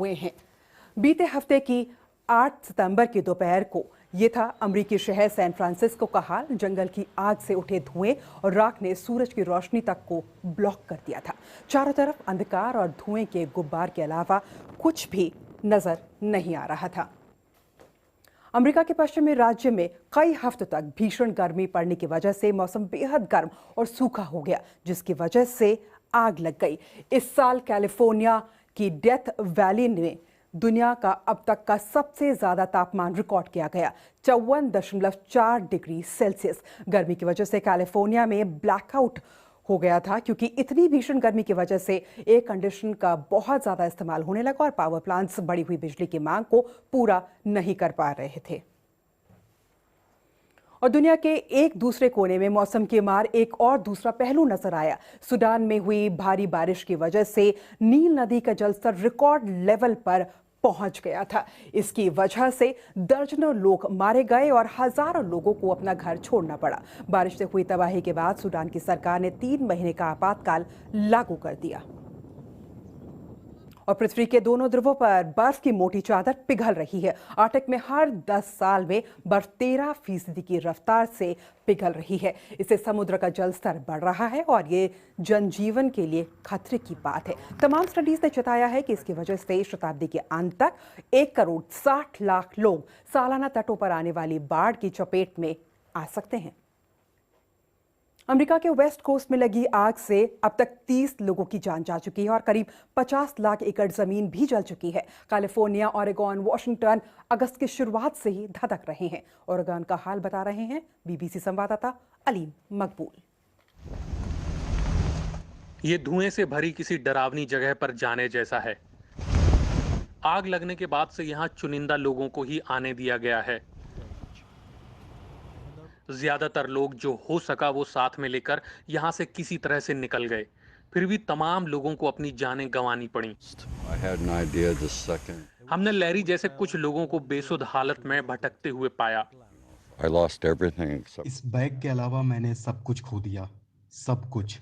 हुए हैं। बीते हफ्ते की 8 सितंबर की दोपहर को ये था अमेरिकी शहर सैन फ्रांसिस्को का हाल। जंगल की आग से उठे धुएं और राख ने सूरज की रोशनी तक को ब्लॉक कर दिया था। चारों तरफ अंधकार और धुएं के गुब्बार के अलावा कुछ भी नजर नहीं आ रहा था। अमेरिका के पश्चिमी राज्य में कई हफ्तों तक भीषण गर्मी पड़ने की वजह से मौसम बेहद गर्म और सूखा हो गया, जिसकी वजह से आग लग गई। इस साल कैलिफोर्निया की डेथ वैली में दुनिया का अब तक का सबसे ज्यादा तापमान रिकॉर्ड किया गया, 54.4 डिग्री सेल्सियस। गर्मी की वजह से कैलिफोर्निया में ब्लैकआउट हो गया था, क्योंकि इतनी भीषण गर्मी की वजह से एयर कंडीशन का बहुत ज्यादा इस्तेमाल होने लगा और पावर प्लांट्स बढ़ी हुई बिजली की मांग को पूरा नहीं कर पा रहे थे। और दुनिया के एक दूसरे कोने में मौसम की मार एक और दूसरा पहलू नजर आया। सूडान में हुई भारी बारिश की वजह से नील नदी का जलस्तर रिकॉर्ड लेवल पर पहुंच गया था। इसकी वजह से दर्जनों लोग मारे गए और हजारों लोगों को अपना घर छोड़ना पड़ा। बारिश से हुई तबाही के बाद सूडान की सरकार ने 3 महीने का आपातकाल लागू कर दिया। और पृथ्वी के दोनों ध्रुवों पर बर्फ की मोटी चादर पिघल रही है। आर्कटिक में हर 10 साल में बर्फ 13% की रफ्तार से पिघल रही है। इससे समुद्र का जलस्तर बढ़ रहा है और ये जनजीवन के लिए खतरे की बात है। तमाम स्टडीज ने जताया है कि इसकी वजह से शताब्दी के अंत तक 1 करोड़ 60 लाख लोग सालाना तटों पर आने वाली बाढ़ की चपेट में आ सकते हैं। अमेरिका के वेस्ट कोस्ट में लगी आग से अब तक 30 लोगों की जान जा चुकी है और करीब 50 लाख एकड़ जमीन भी जल चुकी है। कैलिफोर्निया, ओरेगन, वॉशिंगटन अगस्त की शुरुआत से ही धधक रहे हैं। ओरेगन का हाल बता रहे हैं बीबीसी संवाददाता अलीम मकबूल। ये धुएं से भरी किसी डरावनी जगह पर जाने जैसा है। आग लगने के बाद से यहाँ चुनिंदा लोगों को ही आने दिया गया है। ज्यादातर लोग जो हो सका वो साथ में लेकर यहाँ से किसी तरह से निकल गए। फिर भी तमाम लोगों को अपनी जानें गंवानी पड़ी। हमने लैरी जैसे कुछ लोगों को बेसुध हालत में भटकते हुए पाया। इस बैग के अलावा मैंने सब कुछ खो दिया, सब कुछ।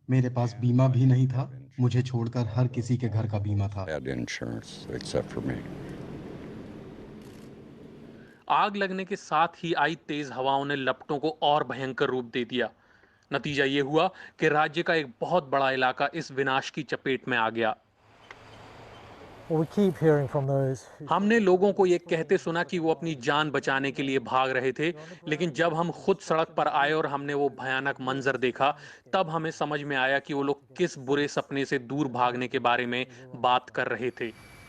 मेरे पास बीमा भी नहीं था। मुझे छोड़कर हर किसी के घर का बीमा था। आग लगने के साथ ही आई तेज हवाओं ने लपटों को और भयंकर रूप दे दिया। नतीजा ये हुआ कि राज्य का एक बहुत बड़ा इलाका इस विनाश की चपेट में आ गया। हमने लोगों को ये कहते सुना कि वो अपनी जान बचाने के लिए भाग रहे थे, लेकिन जब हम खुद सड़क पर आए और हमने वो भयानक मंजर देखा, तब हमें समझ में आया कि वो लोग किस बुरे सपने से दूर भागने के बारे में बात कर रहे थे।